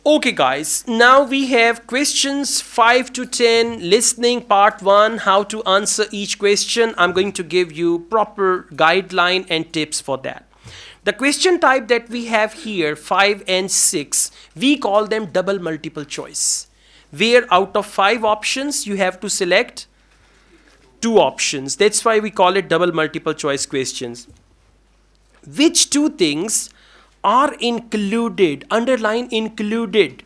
Okay guys, now we have questions 5 to 10, listening part 1, how to answer each question. I'm going to give you proper guideline and tips for that. The question type that we have here, 5 and 6, we call them double multiple choice. Where out of 5 options, you have to select 2 options. That's why we call it double multiple choice questions. Which 2 things are included, underline included.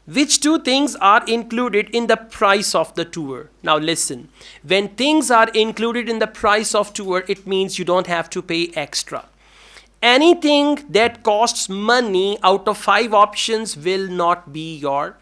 Which 2 things are included in the price of the tour? Now listen, when things are included in the price of tour, it means you don't have to pay extra. Anything that costs money out of 5 options will not be your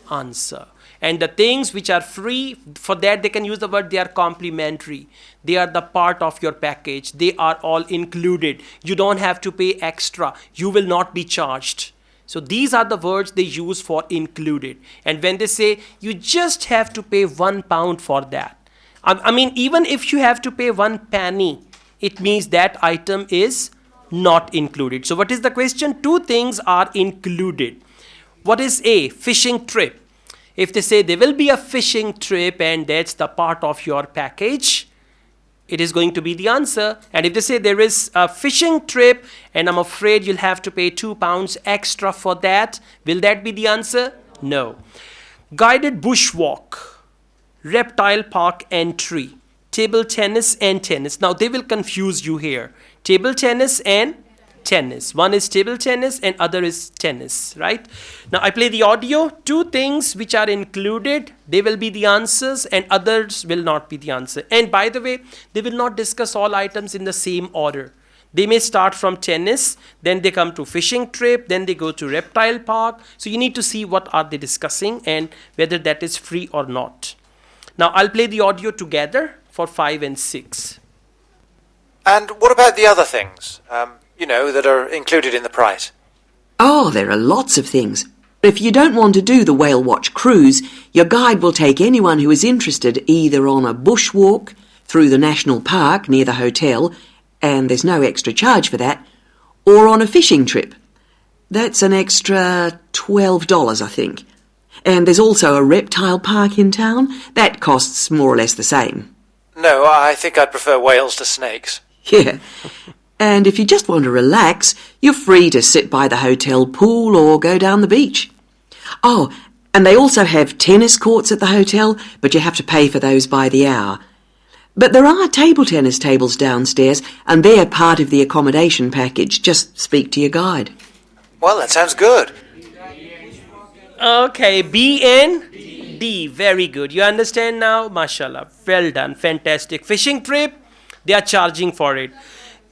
answer. And the things which are free, for that they can use the word, they are complimentary. They are the part of your package. They are all included. You don't have to pay extra. You will not be charged. So these are the words they use for included. And when they say you just have to pay £1 for that. I mean, even if you have to pay 1 penny, it means that item is not included. So what is the question? 2 things are included. What is A? Fishing trip. If they say there will be a fishing trip and that's the part of your package, it is going to be the answer. And if they say there is a fishing trip and I'm afraid you'll have to pay £2 extra for that, will that be the answer? No. Guided bushwalk, reptile park entry, table tennis and tennis. Now they will confuse you here. Table tennis and tennis. One is table tennis and other is tennis, right? Now I play the audio. 2 things which are included, they will be the answers and others will not be the answer. And by the way, they will not discuss all items in the same order. They may start from tennis, then they come to fishing trip, then they go to reptile park. So you need to see what are they discussing and whether that is free or not. Now I'll play the audio together for 5 and 6. And what about the other things? That are included in the price? Oh, there are lots of things. If you don't want to do the whale watch cruise, your guide will take anyone who is interested either on a bushwalk through the national park near the hotel, and there's no extra charge for that, or on a fishing trip. That's an extra $12, I think. And there's also a reptile park in town. That costs more or less the same. No, I think I'd prefer whales to snakes. Yeah. And if you just want to relax, you're free to sit by the hotel pool or go down the beach. Oh, and they also have tennis courts at the hotel, but you have to pay for those by the hour. But there are table tennis tables downstairs, and they're part of the accommodation package. Just speak to your guide. Well, that sounds good. Okay, B and D. Very good. You understand now? Mashallah. Well done. Fantastic. Fishing trip, they are charging for it.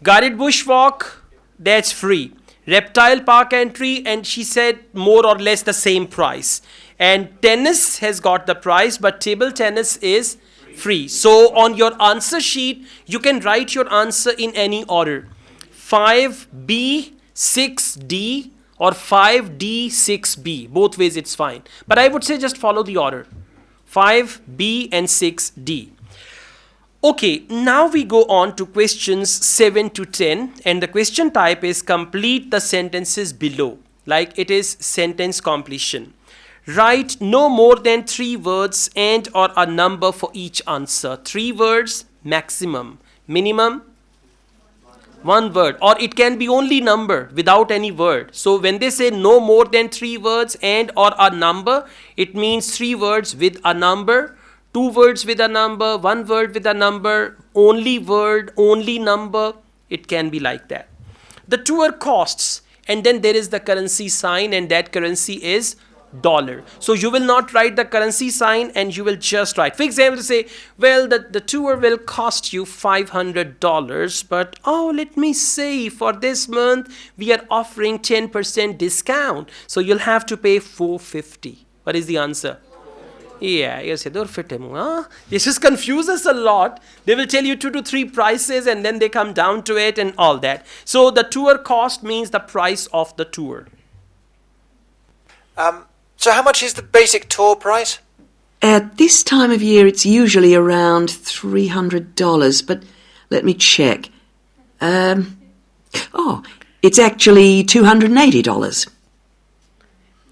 Guided bushwalk, that's free. Reptile park entry, and she said more or less the same price. And tennis has got the price, but table tennis is free. So on your answer sheet, you can write your answer in any order. 5B, 6D or 5D, 6B. Both ways it's fine. But I would say just follow the order. 5B and 6D. Okay, now we go on to questions 7 to 10, and the question type is complete the sentences below, like it is sentence completion. Write no more than 3 words and or a number for each answer. 3 words maximum. Minimum 1 word, or it can be only number without any word. So when they say no more than 3 words and or a number, it means 3 words with a number, 2 words with a number, 1 word with a number, only word, only number. It can be like that. The tour costs, and then there is the currency sign, and that currency is dollar. So you will not write the currency sign and you will just write. For example, say, well, the tour will cost you $500, but let me say for this month we are offering 10% discount. So you'll have to pay $450. What is the answer? Yeah, you say, this just confuses us a lot. They will tell you 2 to 3 prices and then they come down to it and all that. So the tour cost means the price of the tour. So how much is the basic tour price? At this time of year, it's usually around $300, but let me check. It's actually $280.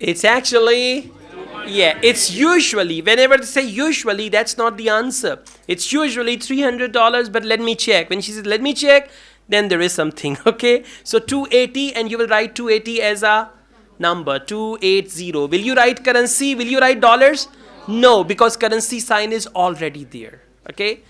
It's actually, yeah, it's usually, whenever they say usually, that's not the answer. It's usually $300, but let me check. When she says, let me check, then there is something, okay? So 280, and you will write 280 as a number, 280. Will you write currency? Will you write dollars? No, because currency sign is already there, okay?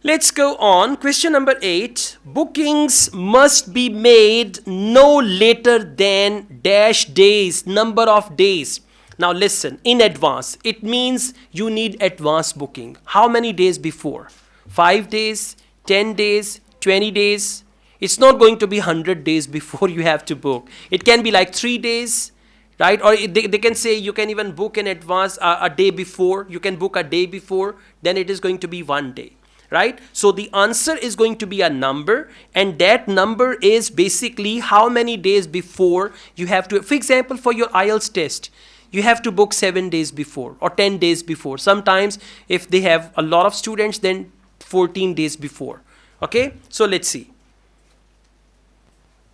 Let's go on. Question number 8. Bookings must be made no later than dash days, number of days. Now listen, in advance, it means you need advance booking. How many days before? 5 days, 10 days, 20 days? It's not going to be 100 days before you have to book. It can be like 3 days, right? Or they can say you can even book in advance a day before. You can book a day before, then it is going to be 1 day. Right? So the answer is going to be a number, and that number is basically how many days before you have to, for example, for your Ielts test, you have to book 7 days before or 10 days before. Sometimes if they have a lot of students, then 14 days before. Okay, so let's see.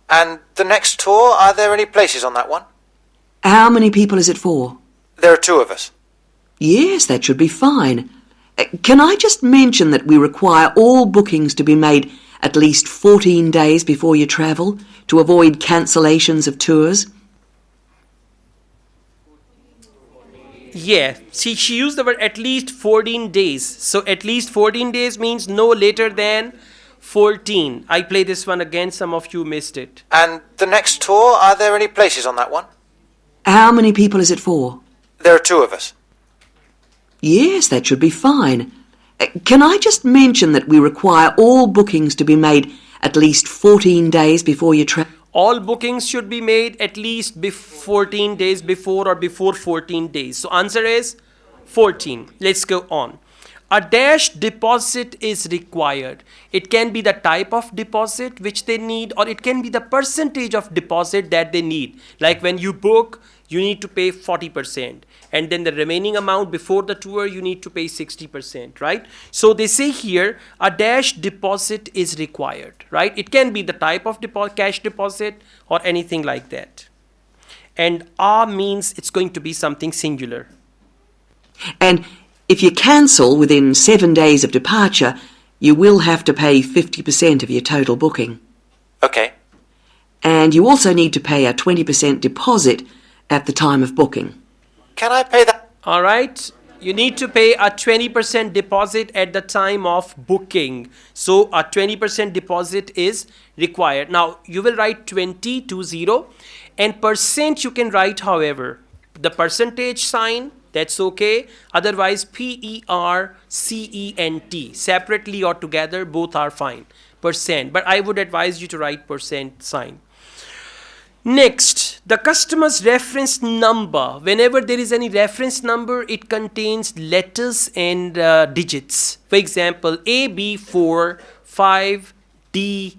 And the next tour, are there any places on that one? How many people is it for? There are 2 of us. Yes, that should be fine. Can I just mention that we require all bookings to be made at least 14 days before you travel to avoid cancellations of tours? Yeah, see, she used the word at least 14 days. So at least 14 days means no later than 14. I play this one again, some of you missed it. And the next tour, are there any places on that one? How many people is it for? There are 2 of us. Yes, that should be fine. Can I just mention that we require all bookings to be made at least 14 days before you travel? All bookings should be made at least 14 days before or before 14 days. So answer is 14. Let's go on. A dash deposit is required. It can be the type of deposit which they need, or it can be the percentage of deposit that they need. Like when you book, you need to pay 40%. And then the remaining amount before the tour, you need to pay 60%, right? So they say here, a dash deposit is required, right? It can be the type of cash deposit or anything like that. And a means it's going to be something singular. And if you cancel within 7 days of departure, you will have to pay 50% of your total booking. Okay. And you also need to pay a 20% deposit at the time of booking. Can I pay that? All right. You need to pay a 20% deposit at the time of booking. So a 20% deposit is required. Now you will write 20, and percent you can write, however, the percentage sign, that's okay. Otherwise, PERCENT, separately or together, both are fine. Percent. But I would advise you to write percent sign. Next, the customer's reference number. Whenever there is any reference number, it contains letters and digits. For example, A, B, 4, 5, D,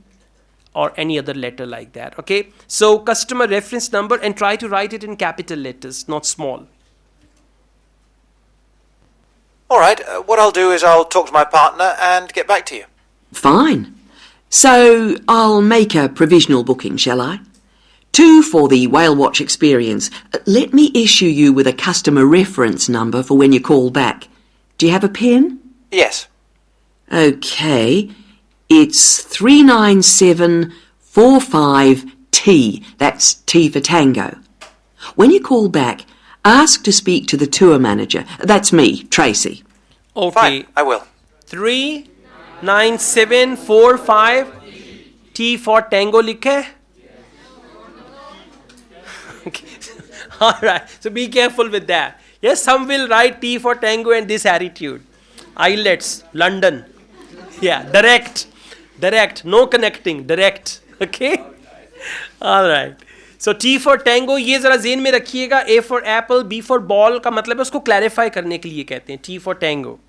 or any other letter like that. Okay. So customer reference number, and try to write it in capital letters, not small. All right. What I'll do is I'll talk to my partner and get back to you. Fine. So I'll make a provisional booking, shall I? 2 for the Whale Watch experience. Let me issue you with a customer reference number for when you call back. Do you have a pen? Yes. Okay. It's 39745T. That's T for Tango. When you call back, ask to speak to the tour manager. That's me, Tracy. Okay. Fine, I will. 39745 T for Tango likhe. Okay. All right. So be careful with that. Yes, some will write T for Tango and this attitude. Ielts, London. Yeah, direct. No connecting, direct. Okay. All right. So T for Tango, ये जरा ज़हन में रखिएगा. A for apple, B for ball का मतलब है उसको clarify करने के लिए कहते हैं. T for Tango.